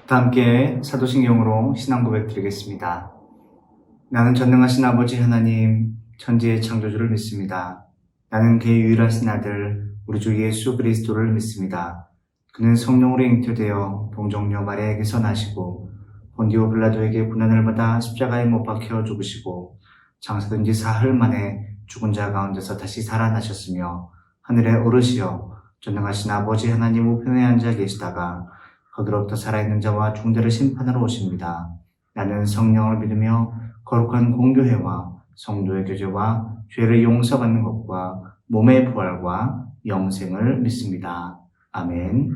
다 함께 사도신경으로 신앙 고백 드리겠습니다. 나는 전능하신 아버지 하나님, 천지의 창조주를 믿습니다. 나는 그의 유일하신 아들, 우리 주 예수 그리스도를 믿습니다. 그는 성령으로 잉태되어 동정녀 마리아에게서 나시고 본디오 빌라도에게 고난을 받아 십자가에 못 박혀 죽으시고 장사된 지 사흘 만에 죽은 자 가운데서 다시 살아나셨으며 하늘에 오르시어 전능하신 아버지 하나님 우편에 앉아 계시다가 거기로부터 살아있는 자와 죽은 자를 심판하러 오십니다. 나는 성령을 믿으며 거룩한 공교회와 성도의 교제와 죄를 용서받는 것과 몸의 부활과 영생을 믿습니다. 아멘.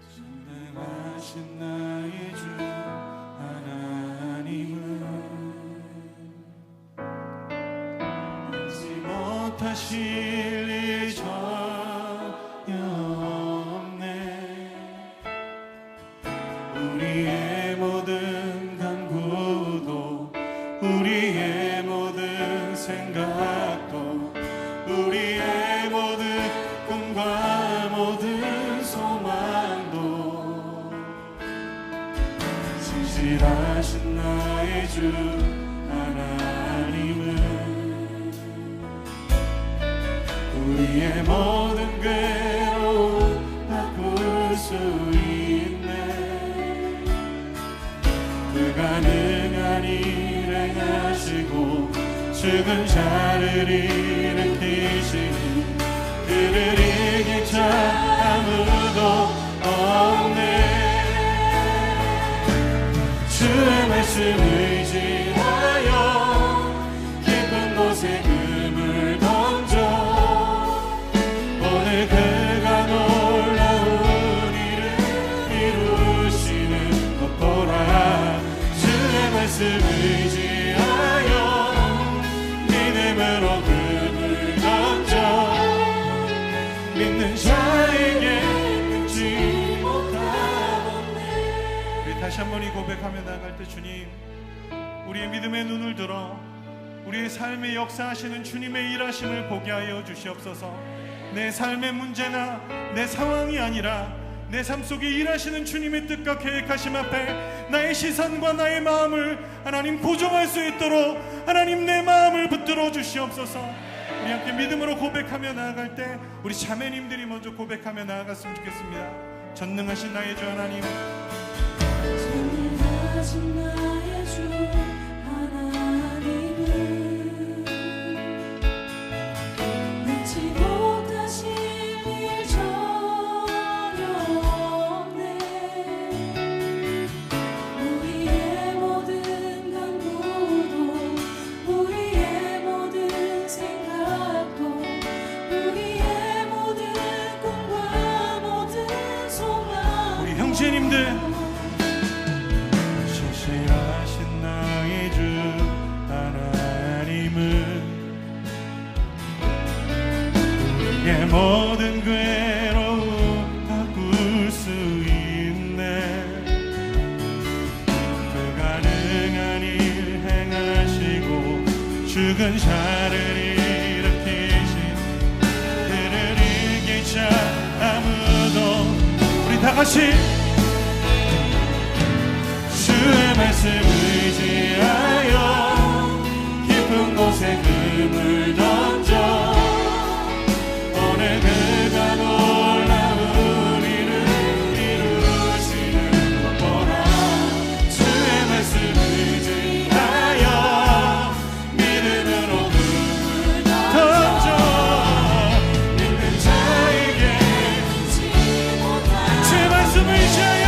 전능하신 나의 주 하나님은 알지 못하실 일 전혀 없네. 우리의 모든 간구도 우리의 모든 생각도 우리의 모든 꿈과 모든 소망도 진실하신 나의 주 하나님은 우리의 모든 괴로움 바꿀 수 있네. 불가능한 일 행하시고 죽은 자를 일으키시니 그를 이길 자 아무도 없네. 주의 말씀 의지하여 깊은 곳에 금을 던져 오늘 그가 놀라운 일을 이루시는 것 보라. 주의 말씀 의지하여 믿음으로 금을 던져 믿는 자에게 끊지 못하네. 우리 다시 한번 이 고백하며 나아갈 때 주님, 우리의 믿음의 눈을 들어 우리의 삶에 역사하시는 주님의 일하심을 보게 하여 주시옵소서. 내 삶의 문제나 내 상황이 아니라 내 삶 속에 일하시는 주님의 뜻과 계획하심 앞에 나의 시선과 나의 마음을 하나님 고정할 수 있도록 하나님 내 마음을 붙들어 주시옵소서. 우리 함께 믿음으로 고백하며 나아갈 때 우리 자매님들이 먼저 고백하며 나아갔으면 좋겠습니다. 전능하신 나의 주 하나님, 전능하신 나의 주 하나님은 능치 못하실 일 전혀 없네. 우리의 모든 간구도 우리의 모든 생각도 우리의 모든 꿈과 모든 소망 우리 형제님들 신실하신 나의 주 하나님은 우리의 모든 괴로움 바꿀 수 있네. 불가능한 일 행하시고 죽은 자를 일으키신 그를 이길 자 아무도. 우리 다 같이 주의 말씀 의지하여 깊은 곳에 금을 던져 오늘 그가 놀라운 일을 이루시는 것 보라. 주의 말씀 의지하여 믿음으로 금을 던져 믿는 자에게 주의 말씀 의지하여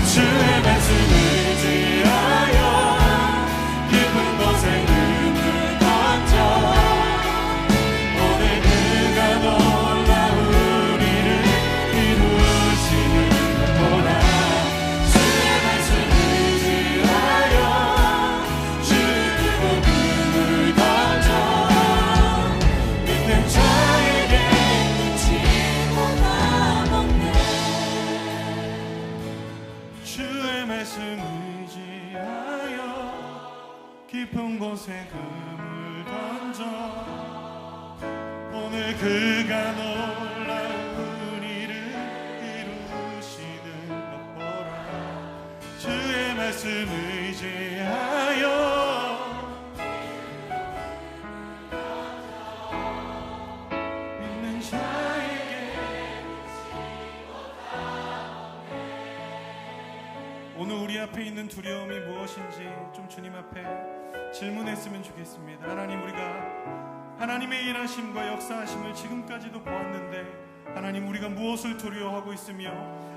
주의 말씀 의지하여 깊은 곳에 금을 깊은 곳에 금을 던져 오늘 그가 놀라운 일을 이루시는 것 보라. 주의 말씀 의지하여 믿는 자에게 오늘 우리 앞에 있는 두려움이 무엇인지 좀 주님 앞에 질문했으면 좋겠습니다. 하나님, 우리가 하나님의 일하심과 역사하심을 지금까지도 보았는데 하나님, 우리가 무엇을 두려워하고 있으며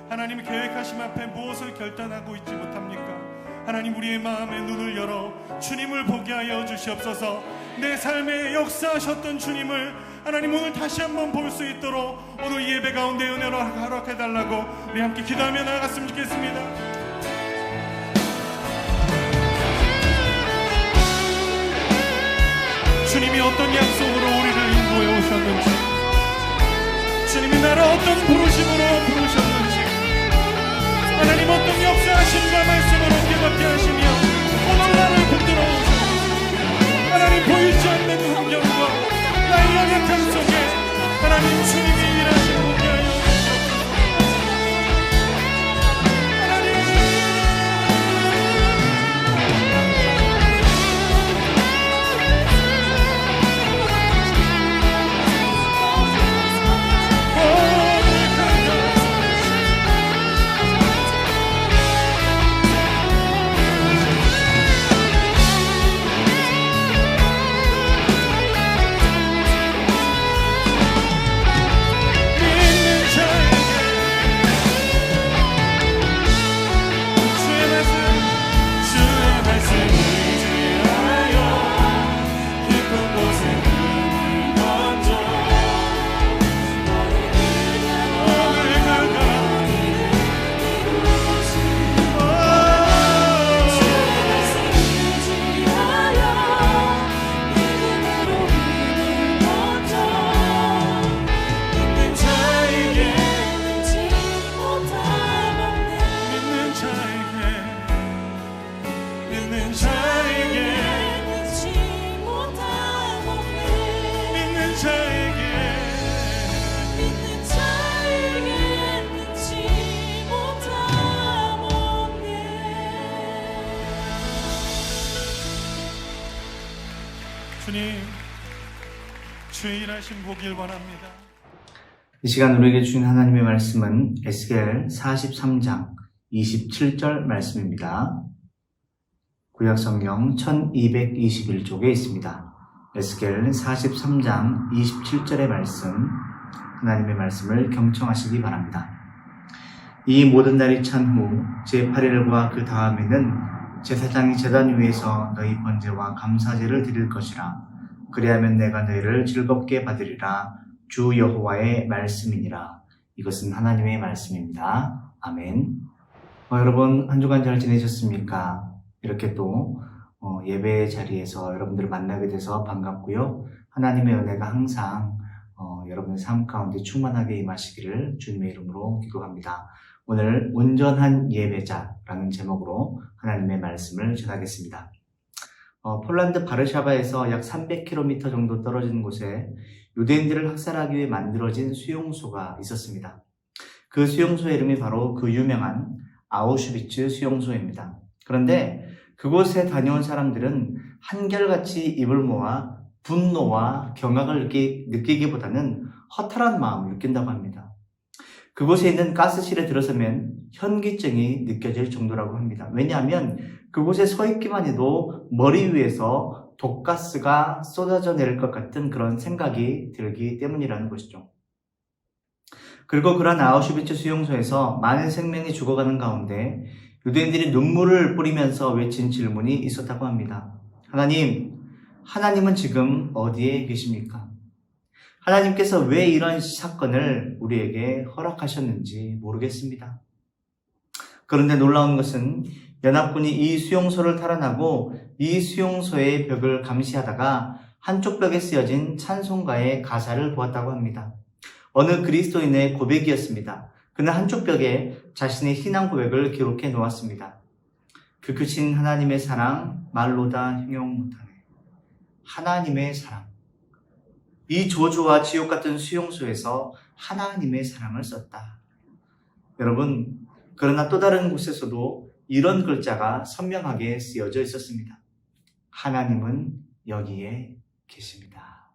하나님의 계획하심 앞에 무엇을 결단하고 있지 못합니까? 하나님, 우리의 마음의 눈을 열어 주님을 보게 하여 주시옵소서. 내 삶에 역사하셨던 주님을 하나님 오늘 다시 한번 볼 수 있도록 오늘 예배 가운데 은혜로 허락해달라고 우리 함께 기도하며 나아갔으면 좋겠습니다. 주님이 어떤 약속으로 우리를 인도해 오셨는지, 주님이 나를 어떤 부르심으로 부르셨는지, 하나님 어떤 역사하심과 말씀으로 깨닫게 하시며 오늘 나를 붙들어 오셨습니다. 하나님, 보이지 않는 환경과 나의 연약함 속에 하나님 주님이 일하시고 보게 하여 주시옵소서. 하나님, 주님, 주의 일하심 보길 원합니다. 이 시간 우리에게 주신 하나님의 말씀은 에스겔 43장 27절 말씀입니다. 구약성경 1221쪽에 있습니다. 에스겔 43장 27절의 말씀, 하나님의 말씀을 경청하시기 바랍니다. 이 모든 날이 찬 후 제8일과 그 다음에는 제사장이 제단 위에서 너희 번제와 감사제를 드릴 것이라. 그리하면 내가 너희를 즐겁게 받으리라. 주 여호와의 말씀이니라. 이것은 하나님의 말씀입니다. 아멘. 여러분, 한 주간 잘 지내셨습니까? 이렇게 또 예배 자리에서 여러분들을 만나게 돼서 반갑고요. 하나님의 은혜가 항상 여러분의 삶 가운데 충만하게 임하시기를 주님의 이름으로 기도합니다. 오늘 온전한 예배자라는 제목으로 하나님의 말씀을 전하겠습니다. 폴란드 바르샤바에서 약 300km 정도 떨어진 곳에 유대인들을 학살하기 위해 만들어진 수용소가 있었습니다. 그 수용소의 이름이 바로 그 유명한 아우슈비츠 수용소입니다. 그런데 그곳에 다녀온 사람들은 한결같이 입을 모아 분노와 경악을 느끼기보다는 허탈한 마음을 느낀다고 합니다. 그곳에 있는 가스실에 들어서면 현기증이 느껴질 정도라고 합니다. 왜냐하면 그곳에 서 있기만 해도 머리 위에서 독가스가 쏟아져 내릴 것 같은 그런 생각이 들기 때문이라는 것이죠. 그리고 그런 아우슈비츠 수용소에서 많은 생명이 죽어가는 가운데 유대인들이 눈물을 뿌리면서 외친 질문이 있었다고 합니다. 하나님은 지금 어디에 계십니까? 하나님께서 왜 이런 사건을 우리에게 허락하셨는지 모르겠습니다. 그런데 놀라운 것은 연합군이 이 수용소를 탈환하고 이 수용소의 벽을 감시하다가 한쪽 벽에 쓰여진 찬송가의 가사를 보았다고 합니다. 어느 그리스도인의 고백이었습니다. 그는 한쪽 벽에 자신의 신앙 고백을 기록해 놓았습니다. 그 크신 하나님의 사랑 말로 다 형용 못하네. 하나님의 사랑. 이 저주와 지옥 같은 수용소에서 하나님의 사랑을 썼다. 여러분, 그러나 또 다른 곳에서도 이런 글자가 선명하게 쓰여져 있었습니다. 하나님은 여기에 계십니다.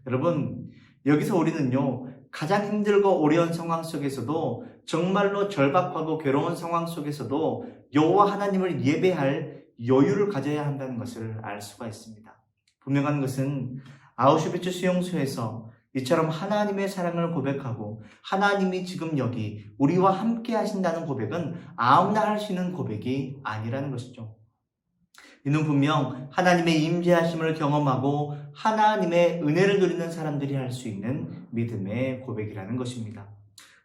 여러분, 여기서 우리는요, 가장 힘들고 어려운 상황 속에서도 정말로 절박하고 괴로운 상황 속에서도 여호와 하나님을 예배할 여유를 가져야 한다는 것을 알 수가 있습니다. 분명한 것은 아우슈비츠 수용소에서 이처럼 하나님의 사랑을 고백하고 하나님이 지금 여기 우리와 함께 하신다는 고백은 아무나 할 수 있는 고백이 아니라는 것이죠. 이는 분명 하나님의 임재하심을 경험하고 하나님의 은혜를 누리는 사람들이 할 수 있는 믿음의 고백이라는 것입니다.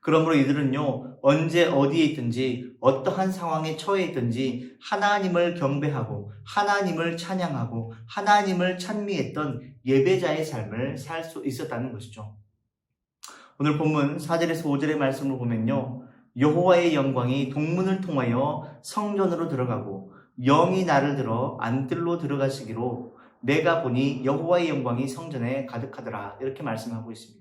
그러므로 이들은요, 언제 어디에 있든지 어떠한 상황에 처해 있든지 하나님을 경배하고 하나님을 찬양하고 하나님을 찬미했던 예배자의 삶을 살 수 있었다는 것이죠. 오늘 본문 4절에서 5절의 말씀을 보면요, 여호와의 영광이 동문을 통하여 성전으로 들어가고 영이 나를 들어 안뜰로 들어가시기로 내가 보니 여호와의 영광이 성전에 가득하더라, 이렇게 말씀하고 있습니다.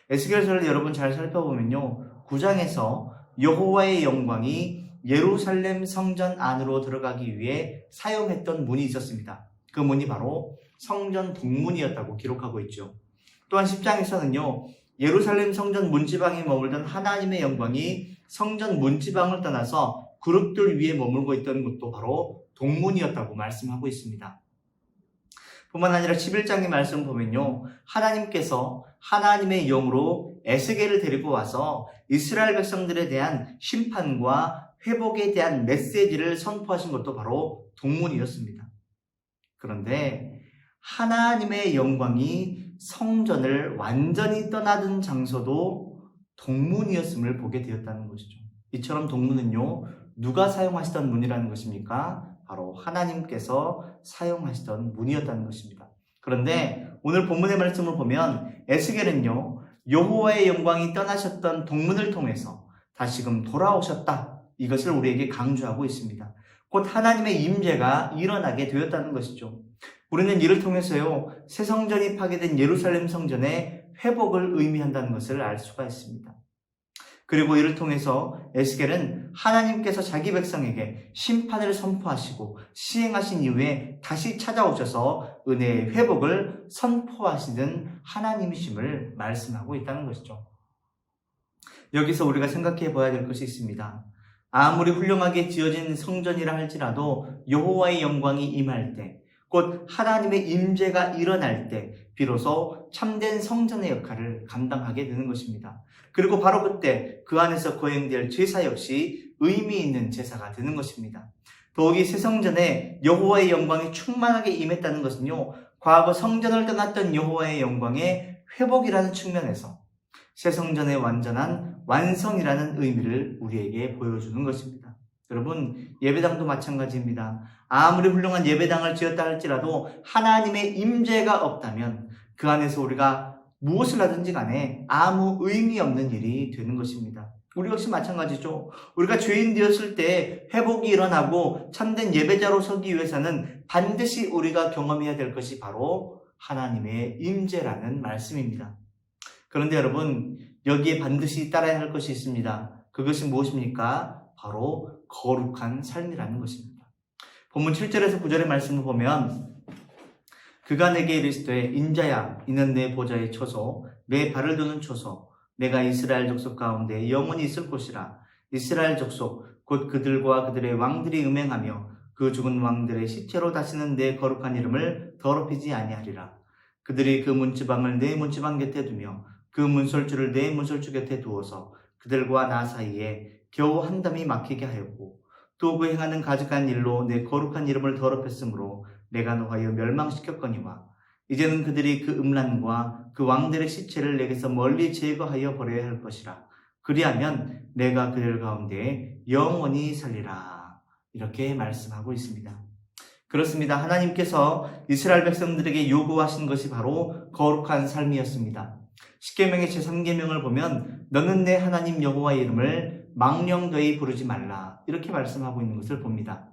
에스겔서를 여러분 잘 살펴보면요, 9장에서 여호와의 영광이 예루살렘 성전 안으로 들어가기 위해 사용했던 문이 있었습니다. 그 문이 바로 성전 동문이었다고 기록하고 있죠. 또한 10장에서는요, 예루살렘 성전 문지방에 머물던 하나님의 영광이 성전 문지방을 떠나서 그룹들 위에 머물고 있던 곳도 바로 동문이었다고 말씀하고 있습니다. 뿐만 아니라 11장의 말씀 보면요, 하나님께서 하나님의 영으로 에스겔을 데리고 와서 이스라엘 백성들에 대한 심판과 회복에 대한 메시지를 선포하신 것도 바로 동문이었습니다. 그런데 하나님의 영광이 성전을 완전히 떠나던 장소도 동문이었음을 보게 되었다는 것이죠. 이처럼 동문은요, 누가 사용하시던 문이라는 것입니까? 바로 하나님께서 사용하시던 문이었다는 것입니다. 그런데 오늘 본문의 말씀을 보면 에스겔은요, 여호와의 영광이 떠나셨던 동문을 통해서 다시금 돌아오셨다, 이것을 우리에게 강조하고 있습니다. 곧 하나님의 임재가 일어나게 되었다는 것이죠. 우리는 이를 통해서요, 새 성전이 파괴된 예루살렘 성전의 회복을 의미한다는 것을 알 수가 있습니다. 그리고 이를 통해서 에스겔은 하나님께서 자기 백성에게 심판을 선포하시고 시행하신 이후에 다시 찾아오셔서 은혜의 회복을 선포하시는 하나님이심을 말씀하고 있다는 것이죠. 여기서 우리가 생각해 봐야 될 것이 있습니다. 아무리 훌륭하게 지어진 성전이라 할지라도 여호와의 영광이 임할 때, 곧 하나님의 임재가 일어날 때 비로소 참된 성전의 역할을 감당하게 되는 것입니다. 그리고 바로 그때 그 안에서 거행될 제사 역시 의미 있는 제사가 되는 것입니다. 더욱이 새 성전에 여호와의 영광이 충만하게 임했다는 것은요, 과거 성전을 떠났던 여호와의 영광의 회복이라는 측면에서 새 성전의 완전한 완성이라는 의미를 우리에게 보여주는 것입니다. 여러분, 예배당도 마찬가지입니다. 아무리 훌륭한 예배당을 지었다 할지라도 하나님의 임재가 없다면 그 안에서 우리가 무엇을 하든지 간에 아무 의미 없는 일이 되는 것입니다. 우리 역시 마찬가지죠. 우리가 죄인 되었을 때 회복이 일어나고 참된 예배자로 서기 위해서는 반드시 우리가 경험해야 될 것이 바로 하나님의 임재라는 말씀입니다. 그런데 여러분, 여기에 반드시 따라야 할 것이 있습니다. 그것이 무엇입니까? 바로 거룩한 삶이라는 것입니다. 본문 7절에서 9절의 말씀을 보면 그가 내게 이르시되 인자야, 이는 내 보좌의 처소, 내 발을 두는 처소, 내가 이스라엘 족속 가운데 영원히 있을 곳이라. 이스라엘 족속 곧 그들과 그들의 왕들이 음행하며 그 죽은 왕들의 시체로 다시는 내 거룩한 이름을 더럽히지 아니하리라. 그들이 그 문지방을 내 문지방 곁에 두며 그 문설주를 내 문설주 곁에 두어서 그들과 나 사이에 겨우 한 담이 막히게 하였고 또 그 행하는 가증한 일로 내 거룩한 이름을 더럽혔으므로 내가 노하여 멸망시켰거니와 이제는 그들이 그 음란과 그 왕들의 시체를 내게서 멀리 제거하여 버려야 할 것이라. 그리하면 내가 그들 가운데 영원히 살리라. 이렇게 말씀하고 있습니다. 그렇습니다. 하나님께서 이스라엘 백성들에게 요구하신 것이 바로 거룩한 삶이었습니다. 십계명의 제3계명을 보면 너는 내 하나님 여호와의 이름을 망령되이 부르지 말라. 이렇게 말씀하고 있는 것을 봅니다.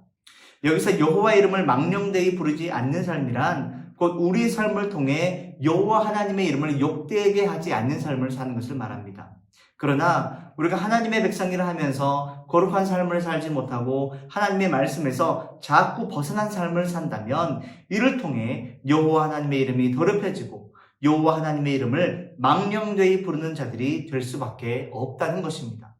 여기서 여호와의 이름을 망령되이 부르지 않는 삶이란 곧 우리의 삶을 통해 여호와 하나님의 이름을 욕되게 하지 않는 삶을 사는 것을 말합니다. 그러나 우리가 하나님의 백성이라 하면서 거룩한 삶을 살지 못하고 하나님의 말씀에서 자꾸 벗어난 삶을 산다면 이를 통해 여호와 하나님의 이름이 더럽혀지고 여호와 하나님의 이름을 망령되이 부르는 자들이 될 수밖에 없다는 것입니다.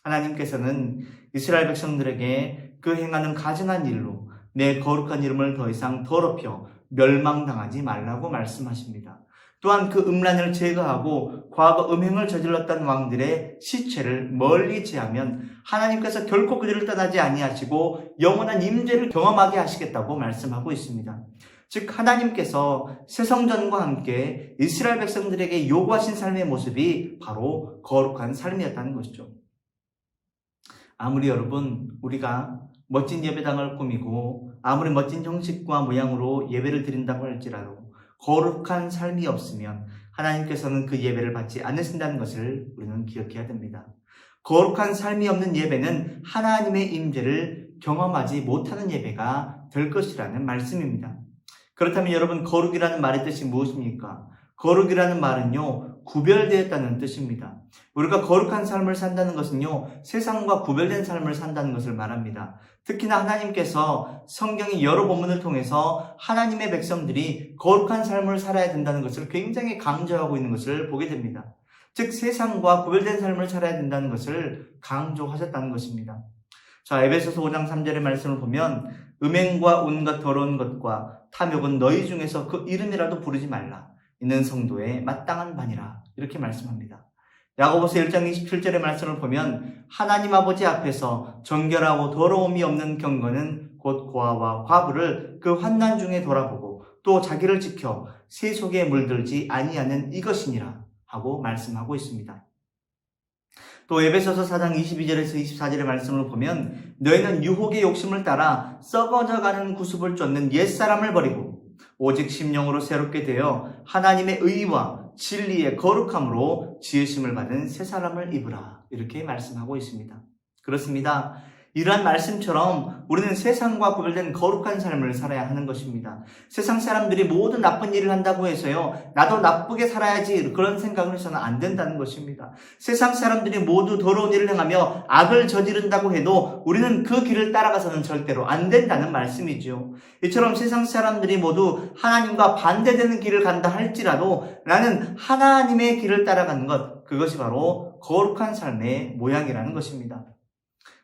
하나님께서는 이스라엘 백성들에게 그 행하는 가증한 일로 내 거룩한 이름을 더 이상 더럽혀 멸망당하지 말라고 말씀하십니다. 또한 그 음란을 제거하고 과거 음행을 저질렀던 왕들의 시체를 멀리 제하면 하나님께서 결코 그들을 떠나지 아니하시고 영원한 임재를 경험하게 하시겠다고 말씀하고 있습니다. 즉 하나님께서 새 성전과 함께 이스라엘 백성들에게 요구하신 삶의 모습이 바로 거룩한 삶이었다는 것이죠. 아무리 여러분 우리가 멋진 예배당을 꾸미고 아무리 멋진 형식과 모양으로 예배를 드린다고 할지라도 거룩한 삶이 없으면 하나님께서는 그 예배를 받지 않으신다는 것을 우리는 기억해야 됩니다. 거룩한 삶이 없는 예배는 하나님의 임재를 경험하지 못하는 예배가 될 것이라는 말씀입니다. 그렇다면 여러분 거룩이라는 말의 뜻이 무엇입니까? 거룩이라는 말은요 구별되었다는 뜻입니다. 우리가 거룩한 삶을 산다는 것은요 세상과 구별된 삶을 산다는 것을 말합니다. 특히나 하나님께서 성경의 여러 본문을 통해서 하나님의 백성들이 거룩한 삶을 살아야 된다는 것을 굉장히 강조하고 있는 것을 보게 됩니다. 즉 세상과 구별된 삶을 살아야 된다는 것을 강조하셨다는 것입니다. 자, 에베소서 5장 3절의 말씀을 보면 음행과 온갖 더러운 것과 탐욕은 너희 중에서 그 이름이라도 부르지 말라. 이는 성도의 마땅한 바니라. 이렇게 말씀합니다. 야고보서 1장 27절의 말씀을 보면 하나님 아버지 앞에서 정결하고 더러움이 없는 경건은 곧 고아와 과부를 그 환난 중에 돌아보고 또 자기를 지켜 세 속에 물들지 아니하는 이것이니라 하고 말씀하고 있습니다. 또 에베소서 4장 22절에서 24절의 말씀을 보면 너희는 유혹의 욕심을 따라 썩어져가는 구습을 쫓는 옛사람을 버리고 오직 심령으로 새롭게 되어 하나님의 의와 진리의 거룩함으로 지으심을 받은 새 사람을 입으라. 이렇게 말씀하고 있습니다. 그렇습니다. 이러한 말씀처럼 우리는 세상과 구별된 거룩한 삶을 살아야 하는 것입니다. 세상 사람들이 모두 나쁜 일을 한다고 해서요, 나도 나쁘게 살아야지 그런 생각을 해서는 안 된다는 것입니다. 세상 사람들이 모두 더러운 일을 행하며 악을 저지른다고 해도 우리는 그 길을 따라가서는 절대로 안 된다는 말씀이지요. 이처럼 세상 사람들이 모두 하나님과 반대되는 길을 간다 할지라도 나는 하나님의 길을 따라가는 것, 그것이 바로 거룩한 삶의 모양이라는 것입니다.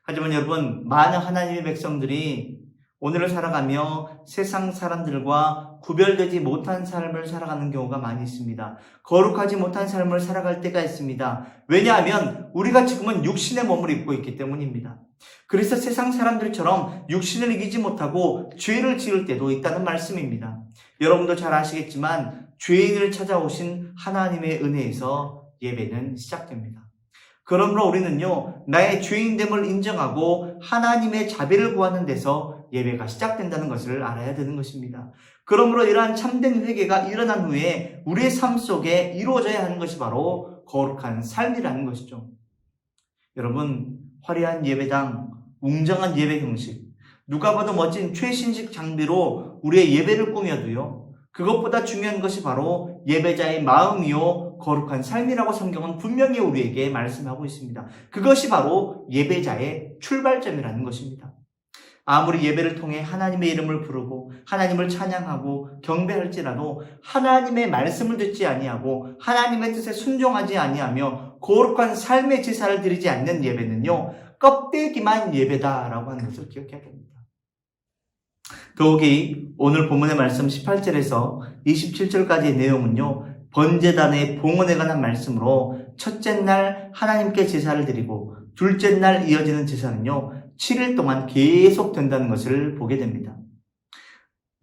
하지만 여러분, 많은 하나님의 백성들이 오늘을 살아가며 세상 사람들과 구별되지 못한 삶을 살아가는 경우가 많이 있습니다. 거룩하지 못한 삶을 살아갈 때가 있습니다. 왜냐하면 우리가 지금은 육신의 몸을 입고 있기 때문입니다. 그래서 세상 사람들처럼 육신을 이기지 못하고 죄를 지을 때도 있다는 말씀입니다. 여러분도 잘 아시겠지만 죄인을 찾아오신 하나님의 은혜에서 예배는 시작됩니다. 그러므로 우리는요, 나의 죄인됨을 인정하고 하나님의 자비를 구하는 데서 예배가 시작된다는 것을 알아야 되는 것입니다. 그러므로 이러한 참된 회개가 일어난 후에 우리의 삶 속에 이루어져야 하는 것이 바로 거룩한 삶이라는 것이죠. 여러분, 화려한 예배당, 웅장한 예배 형식, 누가 봐도 멋진 최신식 장비로 우리의 예배를 꾸며도요, 그것보다 중요한 것이 바로 예배자의 마음이요 거룩한 삶이라고 성경은 분명히 우리에게 말씀하고 있습니다. 그것이 바로 예배자의 출발점이라는 것입니다. 아무리 예배를 통해 하나님의 이름을 부르고 하나님을 찬양하고 경배할지라도 하나님의 말씀을 듣지 아니하고 하나님의 뜻에 순종하지 아니하며 거룩한 삶의 제사를 드리지 않는 예배는요, 껍데기만 예배다라고 하는 것을 기억해야 됩니다. 더욱이 오늘 본문의 말씀 18절에서 27절까지의 내용은요, 번제단의 봉헌에 관한 말씀으로 첫째 날 하나님께 제사를 드리고 둘째 날 이어지는 제사는요 7일 동안 계속 된다는 것을 보게 됩니다.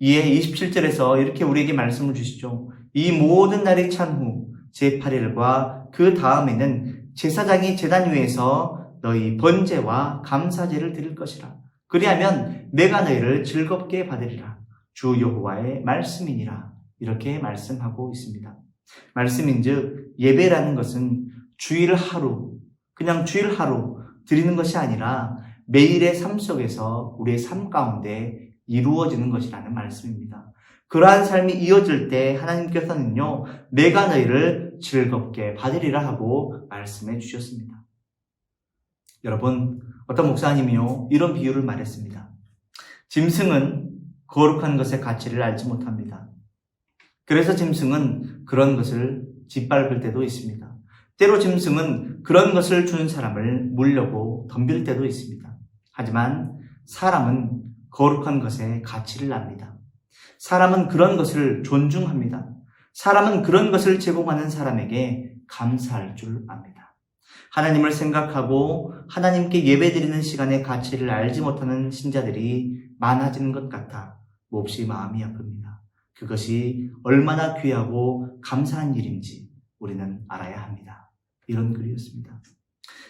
이에 27절에서 이렇게 우리에게 말씀을 주시죠. 이 모든 날이 찬 후 제8일과 그 다음에는 제사장이 제단 위에서 너희 번제와 감사제를 드릴 것이라. 그리하면 내가 너희를 즐겁게 받으리라. 주 여호와의 말씀이니라. 이렇게 말씀하고 있습니다. 말씀인즉 예배라는 것은 주일 하루, 그냥 주일 하루 드리는 것이 아니라 매일의 삶 속에서 우리의 삶 가운데 이루어지는 것이라는 말씀입니다. 그러한 삶이 이어질 때 하나님께서는요, 내가 너희를 즐겁게 받으리라 하고 말씀해 주셨습니다. 여러분, 어떤 목사님이요, 이런 비유를 말했습니다. 짐승은 거룩한 것의 가치를 알지 못합니다. 그래서 짐승은 그런 것을 짓밟을 때도 있습니다. 때로 짐승은 그런 것을 준 사람을 물려고 덤빌 때도 있습니다. 하지만 사람은 거룩한 것의 가치를 압니다. 사람은 그런 것을 존중합니다. 사람은 그런 것을 제공하는 사람에게 감사할 줄 압니다. 하나님을 생각하고 하나님께 예배드리는 시간의 가치를 알지 못하는 신자들이 많아지는 것 같아 몹시 마음이 아픕니다. 그것이 얼마나 귀하고 감사한 일인지 우리는 알아야 합니다. 이런 글이었습니다.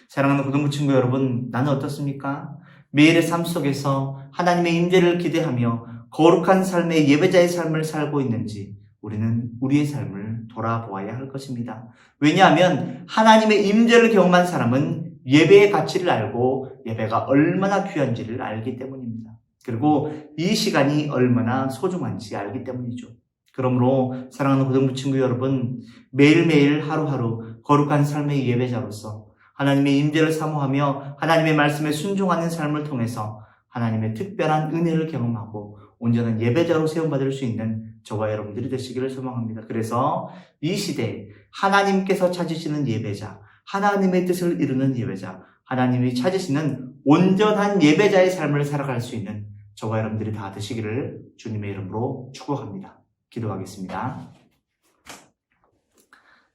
사랑하는 고등부 친구 여러분, 나는 어떻습니까? 매일의 삶 속에서 하나님의 임재를 기대하며 거룩한 삶의 예배자의 삶을 살고 있는지 우리는 우리의 삶을 돌아보아야 할 것입니다. 왜냐하면 하나님의 임재를 경험한 사람은 예배의 가치를 알고 예배가 얼마나 귀한지를 알기 때문입니다. 그리고 이 시간이 얼마나 소중한지 알기 때문이죠. 그러므로 사랑하는 고등부 친구 여러분, 매일매일 하루하루 거룩한 삶의 예배자로서 하나님의 임재를 사모하며 하나님의 말씀에 순종하는 삶을 통해서 하나님의 특별한 은혜를 경험하고 온전한 예배자로 세움받을 수 있는 저와 여러분들이 되시기를 소망합니다. 그래서 이 시대에 하나님께서 찾으시는 예배자, 하나님의 뜻을 이루는 예배자, 하나님이 찾으시는 온전한 예배자의 삶을 살아갈 수 있는 저와 여러분들이 다 되시기를 주님의 이름으로 축복합니다. 기도하겠습니다.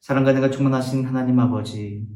사랑과 은혜가 충만하신 하나님 아버지,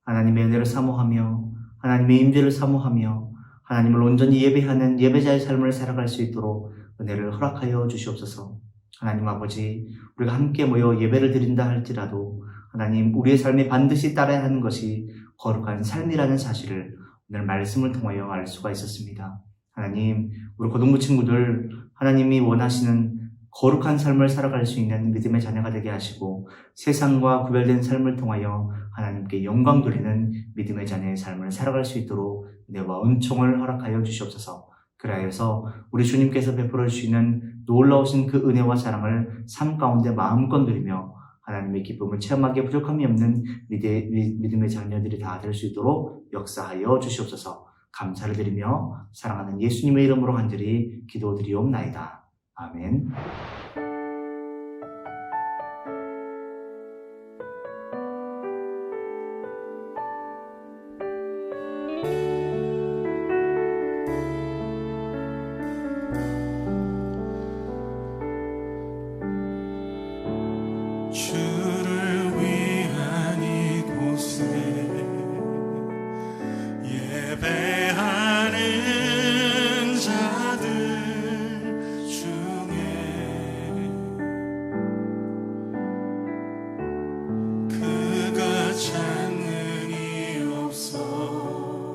하나님의 은혜를 사모하며 하나님의 임재를 사모하며 하나님을 온전히 예배하는 예배자의 삶을 살아갈 수 있도록 은혜를 허락하여 주시옵소서. 하나님 아버지, 우리가 함께 모여 예배를 드린다 할지라도 하나님, 우리의 삶에 반드시 따라야 하는 것이 거룩한 삶이라는 사실을 오늘 말씀을 통하여 알 수가 있었습니다. 하나님, 우리 고등부 친구들 하나님이 원하시는 거룩한 삶을 살아갈 수 있는 믿음의 자녀가 되게 하시고 세상과 구별된 삶을 통하여 하나님께 영광 돌리는 믿음의 자녀의 삶을 살아갈 수 있도록 은혜와 은총을 허락하여 주시옵소서. 그리하여서 우리 주님께서 베풀어 주시는 놀라우신 그 은혜와 사랑을 삶 가운데 마음껏 누리며 하나님의 기쁨을 체험하기에 부족함이 없는 믿음의 자녀들이 다 될 수 있도록 역사하여 주시옵소서. 감사를 드리며 사랑하는 예수님의 이름으로 간절히 기도드리옵나이다. 아멘. 주를 위한 이곳에 예배하는 자들 중에 그가 찾는 이 없어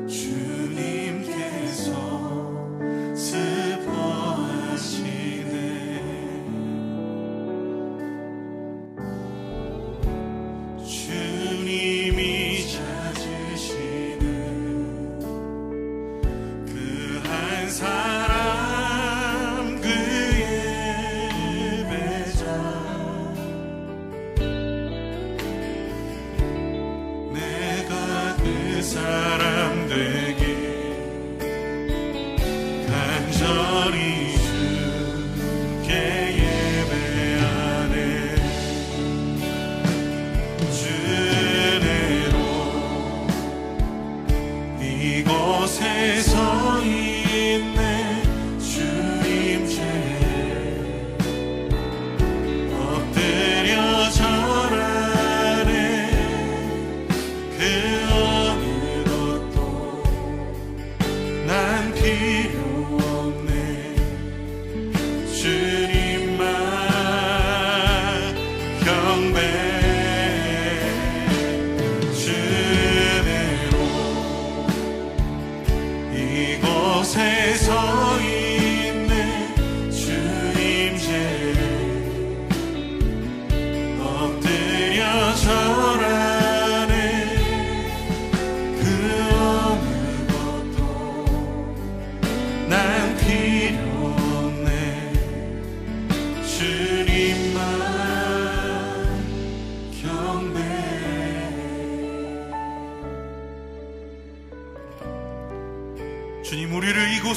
주님께서 슬퍼하시네.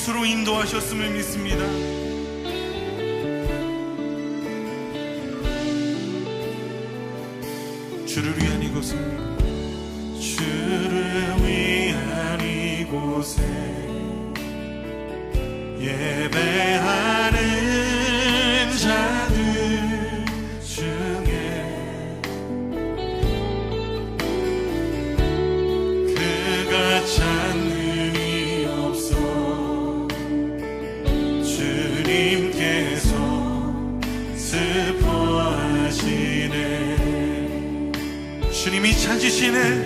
이곳으로 인도하셨음을 믿습니다. 주를 위한 이곳에, 주를 위한 이곳에 예배하는 자들 중에 그가 찾는 이 없어 주님께서 슬퍼하시네. 주님이 찾으시네.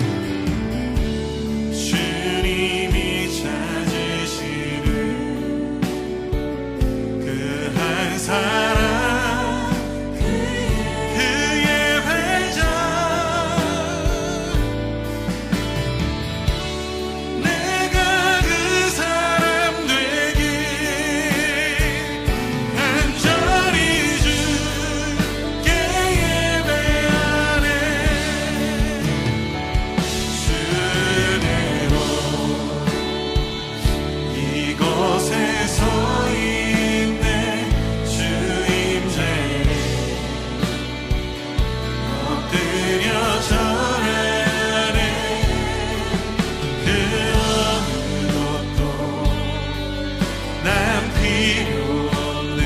주님이 찾으시는 그 한 사람 그의 회자 내가 그 사람 되길 간절히 주께 예배하네. 주대로 이곳에 서 있네. 주임제에 엎드려 절하네. 그 어느 것도 난 필요 없네.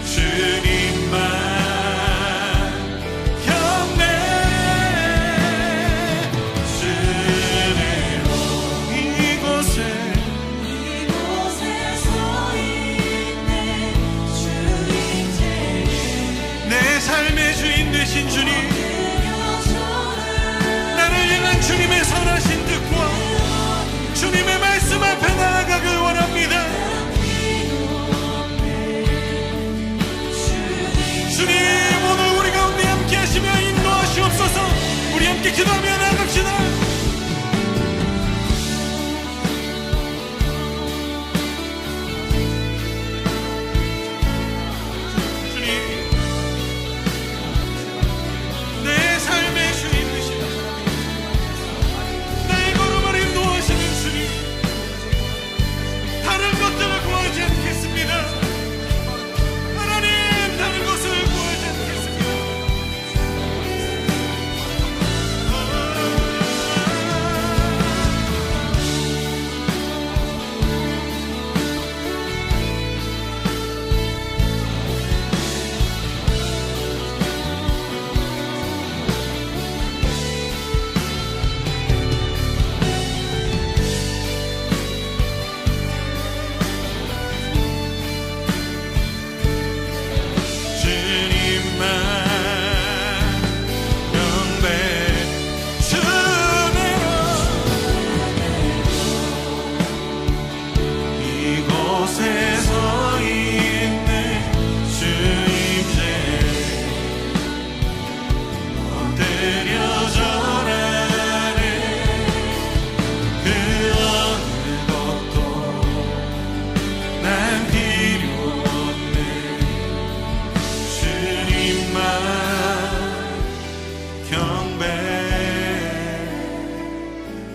주님만 경배해. 주대로 이곳에 서 있네. 주님제에 내 삶의 주인 되신 주님, 나를 향한 주님의 선하신 뜻과 주님의 말씀 앞에 나아가길 원합니다. 주님, 오늘 우리 가운데 함께 하시며 인도하시옵소서. 우리 함께 기도하며 나갑시다. 주님, 내 삶의 주인 되신 나의 걸음을 인도하시는 주님, 다른 것들을 구하지 않겠습니다. 하나님, 다른 것을 구하지 않겠습니다. 주님만 경배해. 주대로 이곳에 서 있네. 주임제에 엎드려 절하네. 그 어느 것도 난 필요 없네. 주님만 경배해.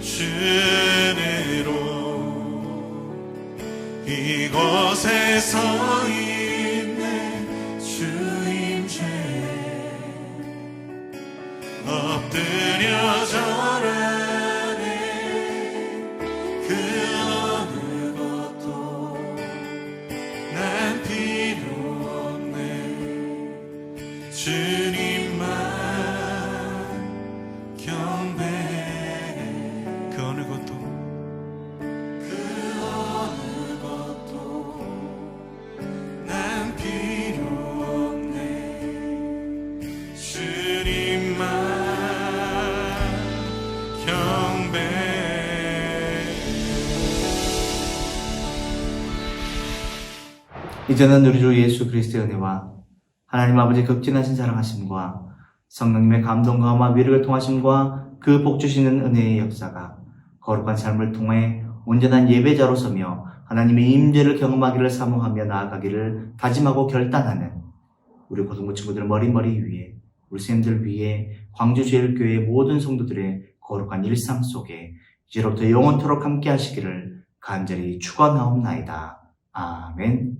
주대로 이곳에 서 있네. 주임제에 엎드려 절하네. 그 어느 것도 난 필요 없네. 주님만 경배해. 그 어느 것도 그 어느 것도 난 필요 없네. 주님만 경배해. 이제는 우리 주 예수 그리스도의 은혜와 하나님 아버지 극진하신 사랑하심과 성령님의 감동과 아마 위력을 통하심과 그 복 주시는 은혜의 역사가 거룩한 삶을 통해 온전한 예배자로 서며 하나님의 임재를 경험하기를 사모하며 나아가기를 다짐하고 결단하는 우리 고등부 친구들 머리머리 위에 우리 선생님들 위에 광주제일교회 모든 성도들의 거룩한 일상 속에 이제로부터 영원토록 함께 하시기를 간절히 축원하옵나이다. 아멘.